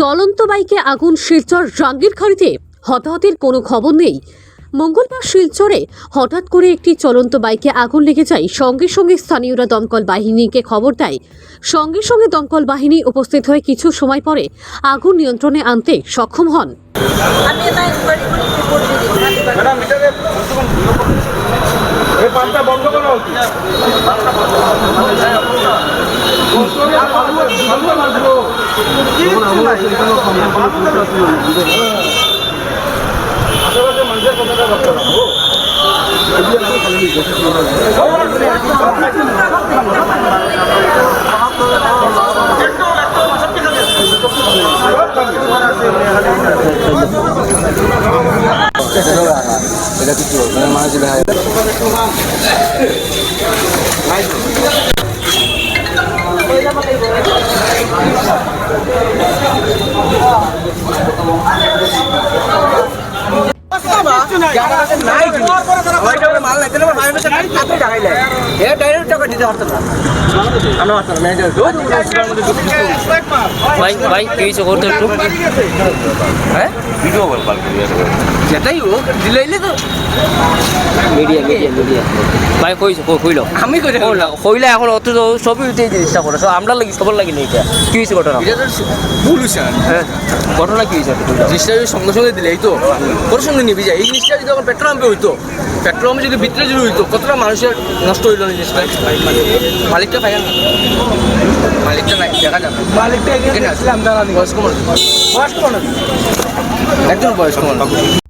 চলন্ত বাইকে আগুন, শিলচর জাঙ্গিরখাড়িতে হতাহতের কোনো খবর নেই। মঙ্গলবার শিলচরে হঠাৎ করে একটি চলন্ত বাইকে আগুন লেগে যায়। সঙ্গে সঙ্গে স্থানীয়রা দমকল বাহিনীকে খবর দেয়। সঙ্গে সঙ্গে দমকল বাহিনী উপস্থিত হয়ে কিছু সময় পরে আগুন নিয়ন্ত্রণে আনতে সক্ষম হন। এটা কিছু মানুষ দেখা ভাই এই করতে একটু হ্যাঁ ভিডিও যেটাই হোক দিলে তো মিডিয়া ভাই কইলো আমি কইলে এখন অত সবই জিনিসটা করে আমরা লাগি খবর লাগি না। এটা কি হয়েছে ঘটনা? ভুল হয়েছে। হ্যাঁ ঘটনা কি হয়েছে? জিনিসটা সঙ্গে সঙ্গে দিলে এই তো ওর সঙ্গে নিবি যায়। এই জিনিসটা যদি এখন পেট্রোল পাম্পে হইতো, পেট্রোল পাম্পে যদি ভিতরে যদি হইতো, কতটা মানুষের নষ্ট হইল না জিনিসটা। মালিকটা পাই না, মালিকটা নাই, দেখা যাবে মালিকটা বয়স্ক মানুষ, একজন বয়স্ক মানুষ।